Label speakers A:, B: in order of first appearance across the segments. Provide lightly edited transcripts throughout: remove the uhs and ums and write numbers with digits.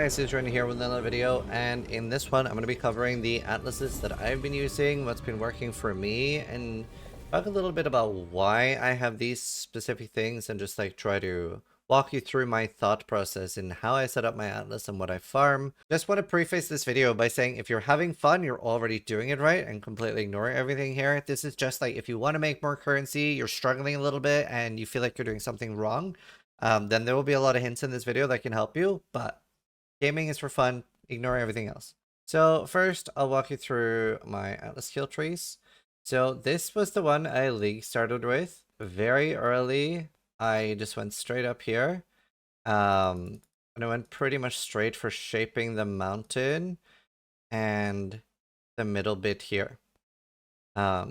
A: Hi, Zizaran here with another video, and in this one I'm going to be covering the atlases that I've been using, what's been working for me, and talk a little bit about why I have these specific things, and just like try to walk you through my thought process in how I set up my atlas and what I farm. Just want to preface this video by saying if you're having fun, you're already doing it right and completely ignoring everything here. This is just like if you want to make more currency, you're struggling a little bit, and you feel like you're doing something wrong, then there will be a lot of hints in this video that can help you, but gaming is for fun, ignore everything else. So first, I'll walk you through my Atlas skill trees. So this was the one I league started with. Very early, I just went straight up here. And I went pretty much straight for shaping the mountain and the middle bit here.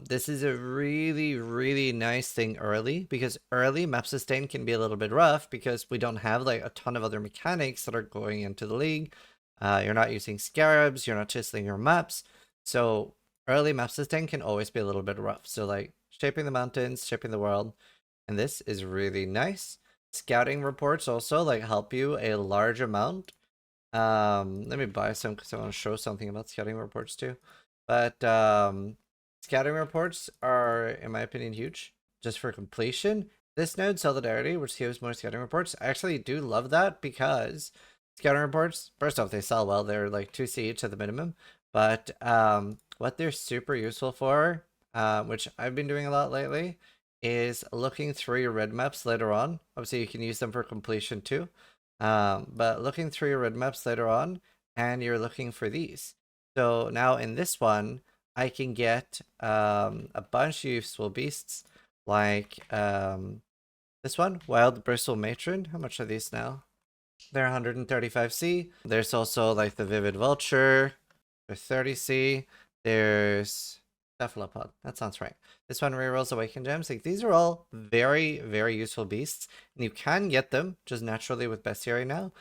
A: This is a really nice thing early, because early map sustain can be a little bit rough because we don't have like a ton of other mechanics that are going into the league. You're not using scarabs, you're not chiseling your maps, so early map sustain can always be a little bit rough. So like shaping the mountains, shaping the world, and this is really nice. Scouting reports also like help you a large amount. Let me buy some because I want to show something about scouting reports too. But scouting reports are, in my opinion, huge just for completion. This node, Solidarity, which gives more scouting reports, I actually do love that because scouting reports, first off, they sell well. They're like 2C each at the minimum. But what they're super useful for, which I've been doing a lot lately, is looking through your red maps later on. Obviously, you can use them for completion too. But looking through your red maps later on, and you're looking for these. So now in this one, I can get a bunch of useful beasts, like this one, Wild Bristle Matron. How much are these now? They're 135C. There's also like the Vivid Vulture, they're 30C. There's Cephalopod. That sounds right. This one rerolls Awakened Gems. Like these are all very useful beasts, and you can get them just naturally with Bestiary now.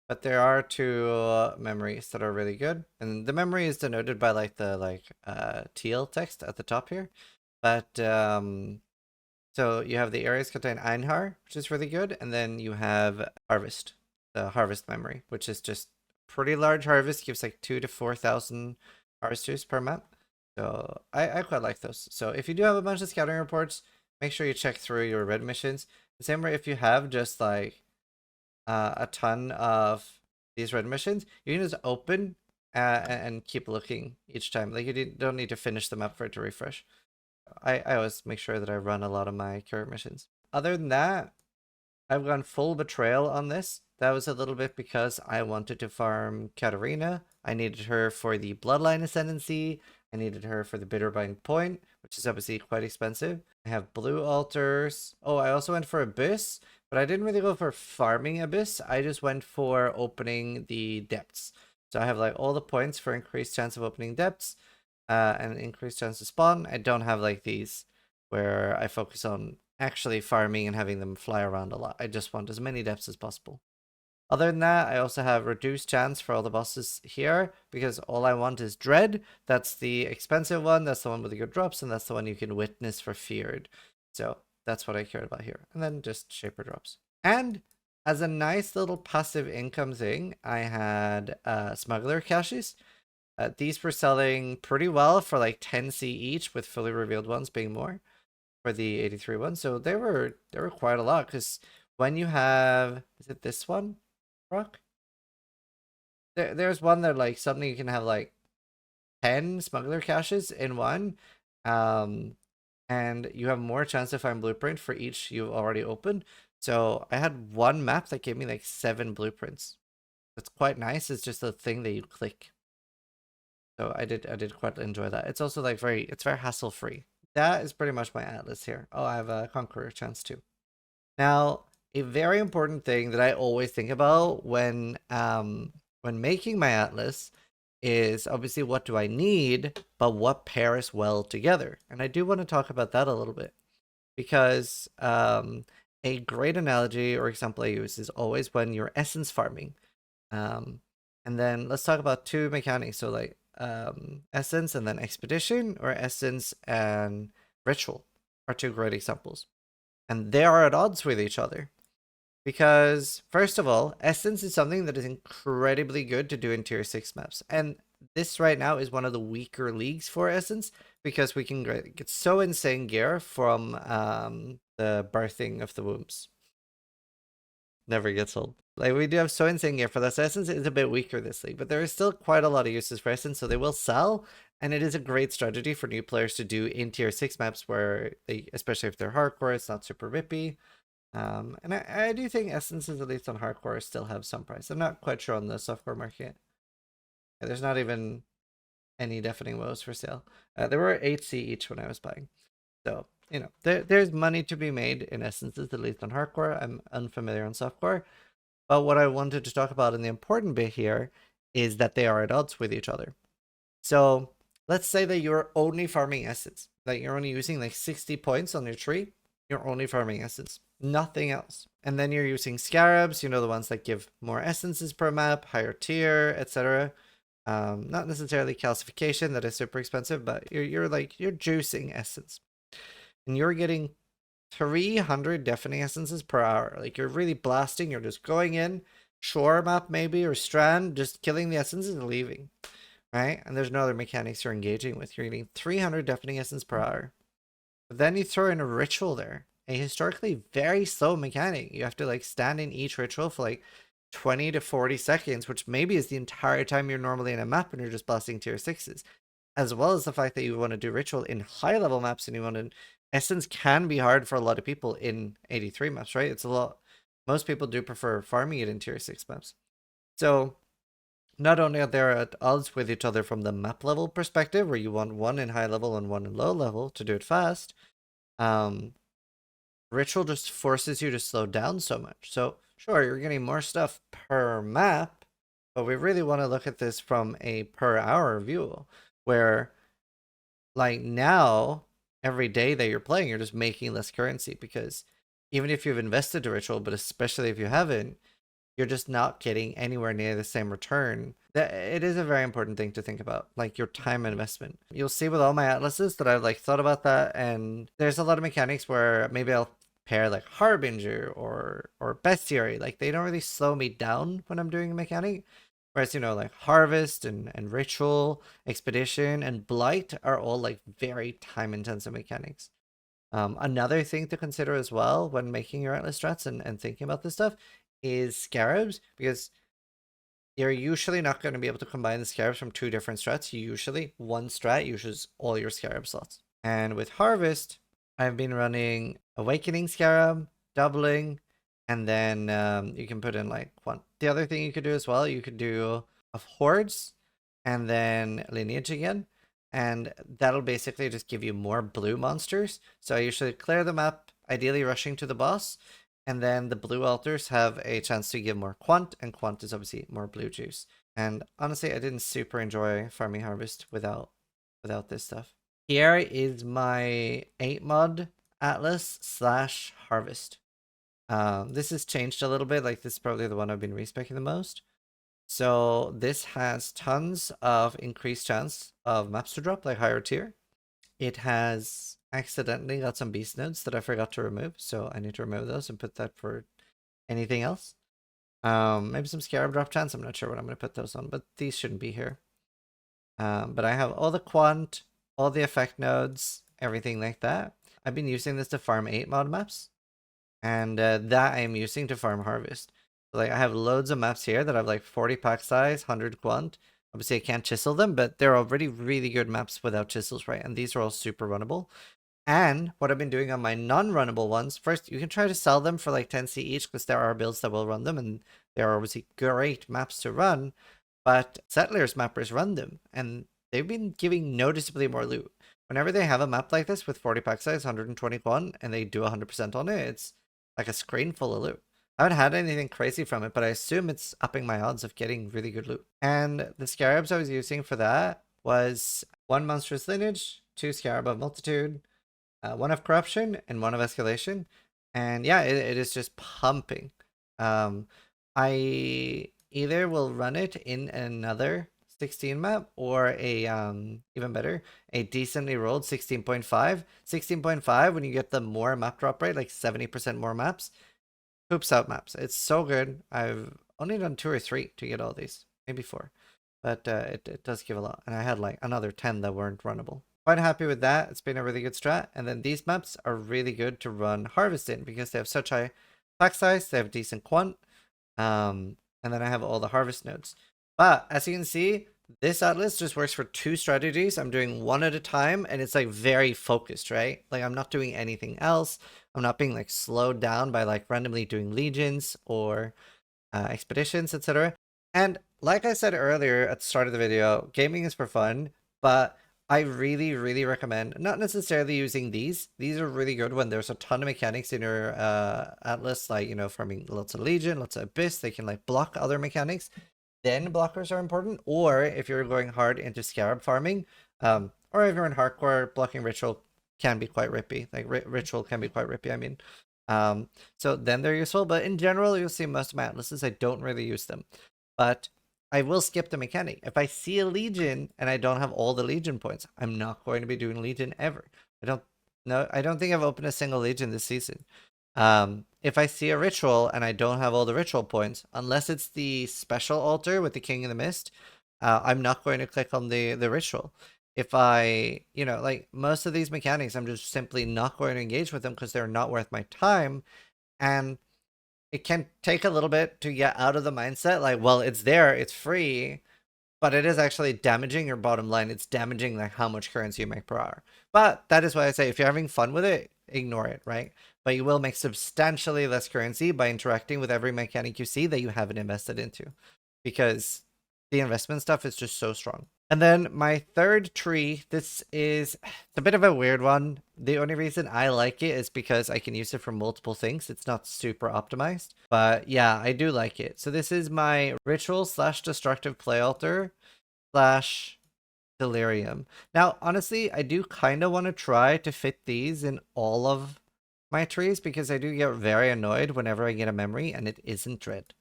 A: But there are two memories that are really good, and the memory is denoted by like the teal text at the top here. But so you have the areas contain Einhar, which is really good, and then you have Harvest, the Harvest memory, which is just pretty large harvest, gives like 2 to 4,000 harvesters per map. So I quite like those. So if you do have a bunch of scouting reports, make sure you check through your red missions. The same way if you have just like a ton of these red missions, you can just open and keep looking each time. Like you don't need to finish them up for it to refresh. I always make sure that I run a lot of my current missions. Other than that, I've gone full betrayal on this. That was a little bit because I wanted to farm Katarina. I needed her for the Bloodline Ascendancy. I needed her for the Bitterbind Point, which is obviously quite expensive. I have blue altars. Oh, I also went for Abyss, but I didn't really go for farming Abyss. I just went for opening the depths. So I have like all the points for increased chance of opening depths and increased chance to spawn. I don't have like these where I focus on actually farming and having them fly around a lot. I just want as many depths as possible. Other than that, I also have reduced chance for all the bosses here because all I want is Dread. That's the expensive one. That's the one with the good drops, and that's the one you can witness for Feared. So that's what I cared about here. And then just Shaper drops. And as a nice little passive income thing, I had Smuggler caches. These were selling pretty well for like 10C each, with fully revealed ones being more for the 83 one. So they were quite a lot, because when you have, is it this one, Rock? There's one that like suddenly you can have like 10 smuggler caches in one. And you have more chance to find blueprint for each you've already opened. So I had one map that gave me like 7 blueprints. That's quite nice. It's just a thing that you click. So I did quite enjoy that. It's also like it's very hassle free. That is pretty much my atlas here. Oh, I have a conqueror chance too. Now, a very important thing that I always think about when making my atlas is obviously what do I need, but what pairs well together. And I do want to talk about that a little bit, because a great analogy or example I use is always when you're essence farming. And then let's talk about two mechanics. So like essence and then expedition, or essence and ritual are two great examples. And they are at odds with each other. Because, first of all, Essence is something that is incredibly good to do in tier 6 maps. And this right now is one of the weaker leagues for Essence because we can get so insane gear from the birthing of the wombs. Never gets old. Like, we do have so insane gear for this. Essence is a bit weaker this league, but there is still quite a lot of uses for Essence, so they will sell. And it is a great strategy for new players to do in tier 6 maps where they, especially if they're hardcore, it's not super rippy. And I do think essences, at least on hardcore, still have some price. I'm not quite sure on the softcore market. There's not even any deafening woes for sale. There were 8C each when I was buying. So, you know, there's money to be made in essences, at least on hardcore. I'm unfamiliar on softcore. But what I wanted to talk about, and the important bit here, is that they are at odds with each other. So let's say that you're only farming essence. Like you're only using like 60 points on your tree. You're only farming essence. Nothing else. And then you're using scarabs, you know, the ones that give more essences per map, higher tier, etc. Not necessarily calcification, that is super expensive, but you're juicing essence. And you're getting 300 deafening essences per hour. Like you're really blasting, you're just going in, shore map maybe, or strand, just killing the essences and leaving. Right? And there's no other mechanics you're engaging with. You're getting 300 deafening essence per hour. But then you throw in a ritual there. A historically very slow mechanic. You have to like stand in each ritual for like 20 to 40 seconds, which maybe is the entire time you're normally in a map and you're just blasting tier 6s. As well as the fact that you want to do ritual in high level maps and you want to. Essence can be hard for a lot of people in 83 maps, right? It's a lot. Most people do prefer farming it in tier 6 maps. So not only are they at odds with each other from the map level perspective, where you want one in high level and one in low level to do it fast, Ritual just forces you to slow down so much. So sure, you're getting more stuff per map, but we really want to look at this from a per hour view, where like now, every day that you're playing, you're just making less currency because even if you've invested to Ritual, but especially if you haven't, you're just not getting anywhere near the same return. That it is a very important thing to think about, like your time investment. You'll see with all my atlases that I've like thought about that, and there's a lot of mechanics where maybe I'll pair like Harbinger or Bestiary. Like they don't really slow me down when I'm doing a mechanic. Whereas, you know, like Harvest and Ritual, Expedition, and Blight are all like very time intensive mechanics. Another thing to consider as well when making your Atlas strats and thinking about this stuff is Scarabs, because you're usually not going to be able to combine the Scarabs from two different strats. Usually, one strat uses all your Scarab slots. And with Harvest, I've been running Awakening Scarab, Doubling, and then you can put in like one. The other thing you could do as well, you could do of Hordes, and then Lineage again. And that'll basically just give you more blue monsters. So I usually clear the map, ideally rushing to the boss, and then the blue altars have a chance to give more quant, and quant is obviously more blue juice. And honestly, I didn't super enjoy farming harvest without this stuff. Here is my 8 mod atlas slash harvest. This has changed a little bit. Like this is probably the one I've been respecing the most. So this has tons of increased chance of maps to drop, like higher tier. It has accidentally got some beast nodes that I forgot to remove, so I need to remove those and put that for anything else. Maybe some scarab drop chance. I'm not sure what I'm going to put those on, but these shouldn't be here. But I have all the quant, all the effect nodes, everything like that. I've been using this to farm 8 mod maps, and that I am using to farm harvest. So, like I have loads of maps here that have like 40 pack size, 100 quant. Obviously, I can't chisel them, but they're already really good maps without chisels, right? And these are all super runnable. And what I've been doing on my non-runnable ones, first, you can try to sell them for like 10C each because there are builds that will run them, and they are obviously great maps to run. But Settlers mappers run them, and they've been giving noticeably more loot. Whenever they have a map like this with 40 pack size, 120 quant, and they do 100% on it, it's like a screen full of loot. I haven't had anything crazy from it, but I assume it's upping my odds of getting really good loot. And the scarabs I was using for that was 1 monstrous lineage, 2 scarab of multitude, 1 of corruption, and 1 of escalation. And yeah, it is just pumping. I either will run it in another 16 map or a even better, a decently rolled 16.5. 16.5, when you get the more map drop rate, like 70% more maps, poops out maps. It's so good. I've only done 2 or 3 to get all these, maybe 4, but it does give a lot. And I had like another 10 that weren't runnable. Quite happy with that. It's been a really good strat. And then these maps are really good to run Harvest in because they have such high pack size. They have decent quant. And then I have all the harvest nodes. But as you can see, this atlas just works for 2 strategies. I'm doing one at a time, and it's like very focused, right? Like I'm not doing anything else. I'm not being like slowed down by like randomly doing legions or expeditions, etc. And like I said earlier at the start of the video, gaming is for fun, but I really, really recommend not necessarily using these. These are really good when there's a ton of mechanics in your atlas, like, you know, farming lots of Legion, lots of Abyss. They can like block other mechanics. Then blockers are important. Or if you're going hard into Scarab farming, or if you're in hardcore, blocking Ritual can be quite rippy. Like Ritual can be quite rippy, I mean. So then they're useful, but in general, you'll see most of my atlases, I don't really use them. But I will skip the mechanic. If I see a Legion and I don't have all the Legion points, I'm not going to be doing Legion ever. I don't think I've opened a single Legion this season. If I see a ritual and I don't have all the ritual points, unless it's the special altar with the King of the Mist, I'm not going to click on the ritual. If I, you know, like most of these mechanics, I'm just simply not going to engage with them because they're not worth my time. And it can take a little bit to get out of the mindset like, well, it's there, it's free, but it is actually damaging your bottom line. It's damaging like how much currency you make per hour. But that is why I say if you're having fun with it, ignore it, right? But you will make substantially less currency by interacting with every mechanic you see that you haven't invested into, because the investment stuff is just so strong. And then my third tree, this is it's a bit of a weird one. The only reason I like it is because I can use it for multiple things. It's not super optimized, but yeah, I do like it. So this is my ritual slash destructive play altar slash delirium. Now, honestly, I do kind of want to try to fit these in all of my trees because I do get very annoyed whenever I get a memory and it isn't dread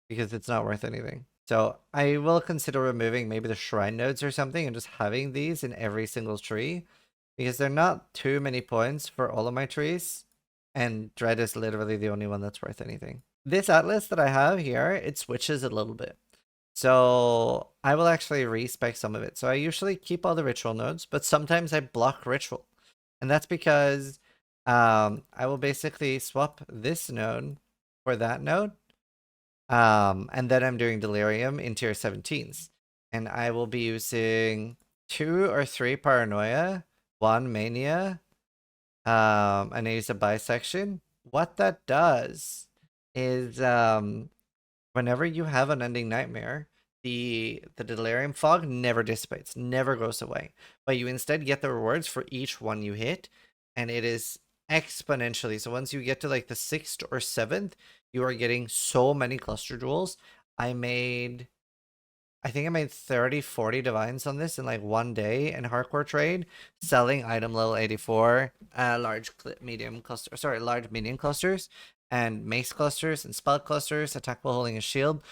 A: because it's not worth anything. So I will consider removing maybe the shrine nodes or something and just having these in every single tree because they're not too many points for all of my trees. And dread is literally the only one that's worth anything. This atlas that I have here, it switches a little bit. So I will actually respec some of it. So I usually keep all the ritual nodes, but sometimes I block ritual. And that's because I will basically swap this node for that node. And then I'm doing Delirium in tier 17s. And I will be using 2 or 3 Paranoia, 1 Mania, and I use a bisection. What that does is whenever you have an ending nightmare, the delirium fog never dissipates, never goes away. But you instead get the rewards for each one you hit, and it is exponentially. So once you get to like the 6th or 7th, you are getting so many cluster jewels. I think I made 30, 40 divines on this in like one day in hardcore trade, selling item level 84, large medium cluster, sorry, large medium clusters, and mace clusters and spell clusters, attack while holding a shield.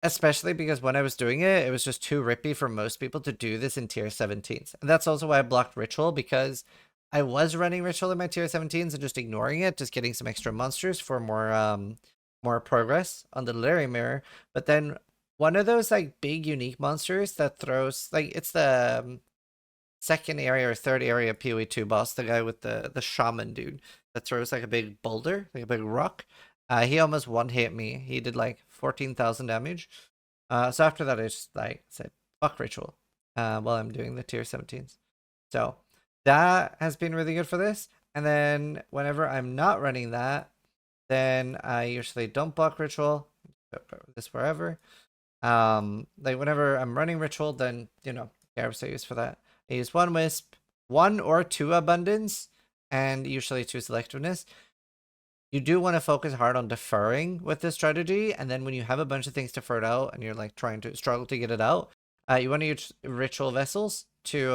A: Especially because when I was doing it, it was just too rippy for most people to do this in tier 17s. And that's also why I blocked Ritual, because I was running Ritual in my tier 17s and just ignoring it, just getting some extra monsters for more progress on the Delirium Mirror. But then one of those like big unique monsters that throws like it's the second area or third area PoE2 boss, the guy with the shaman dude that throws like a big boulder, like a big rock. He almost one hit me. He did like 14,000 damage. So after that, I just like said fuck ritual while I'm doing the tier 17s. So that has been really good for this. And then whenever I'm not running that, then I usually don't block ritual. This wherever. Like whenever I'm running ritual, then you know, Garibs I use for that. I use 1 wisp, 1 or 2 abundance, and usually 2 selectiveness. You do want to focus hard on deferring with this strategy, and then when you have a bunch of things deferred out and you're like trying to struggle to get it out, you want to use ritual vessels to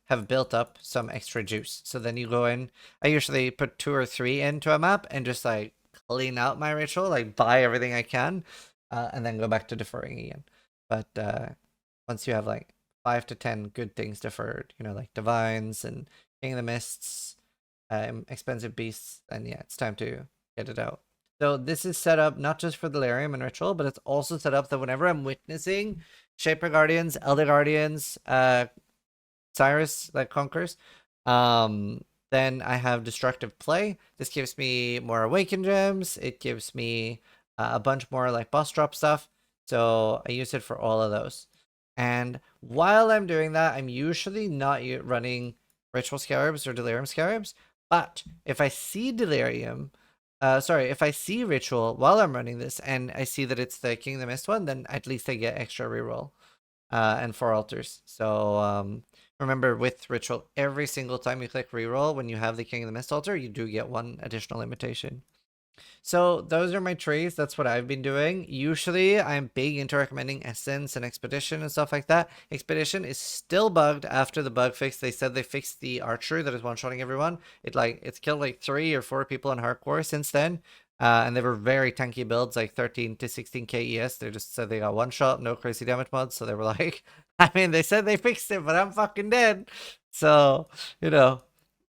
A: have built up some extra juice. So then you go in. I usually put 2 or 3 into a map and just like clean out my ritual, like buy everything I can, and then go back to deferring again. But once you have like 5 to 10 good things deferred, you know, like divines and King of the Mists, expensive beasts, then yeah, it's time to get it out. So this is set up not just for Delirium and Ritual, but it's also set up that whenever I'm witnessing Shaper Guardians, Elder Guardians, Cyrus that conquers, then I have Destructive Play. This gives me more Awaken Gems. It gives me a bunch more like boss drop stuff. So I use it for all of those. And while I'm doing that, I'm usually not running Ritual Scarabs or Delirium Scarabs. But if I see Delirium, if I see Ritual while I'm running this and I see that it's the King of the Mist one, then at least I get extra reroll and 4 altars. So remember, with Ritual, every single time you click reroll, when you have the King of the Mist altar, you do get 1 additional imitation. So those are my trees. That's what I've been doing. Usually I'm big into recommending Essence and Expedition and stuff like that. Expedition is still bugged after the bug fix. They said they fixed the archer that is one-shotting everyone. It's killed like 3 or 4 people in hardcore since then. And they were very tanky builds, like 13 to 16k ES. They just said they got one shot, no crazy damage mods. So they were like, I mean, they said they fixed it, but I'm fucking dead. So, you know,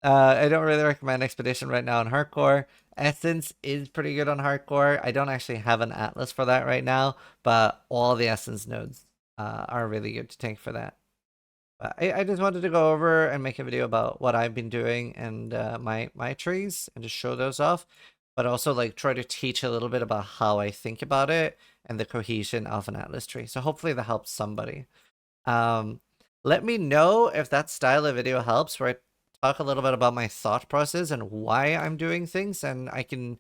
A: I don't really recommend Expedition right now in hardcore. Essence is pretty good on hardcore. I don't actually have an atlas for that right now, but all the Essence nodes are really good to tank for that. But I just wanted to go over and make a video about what I've been doing and my trees and just show those off, but also like try to teach a little bit about how I think about it and the cohesion of an atlas tree. So hopefully that helps somebody. Let me know if that style of video helps, where I talk a little bit about my thought process and why I'm doing things, and I can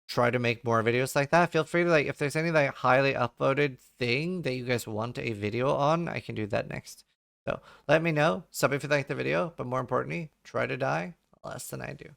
A: try to make more videos like that. Feel free to, like, if there's any like highly upvoted thing that you guys want a video on, I can do that next. So let me know. Sub if you like the video, but more importantly, try to die less than I do.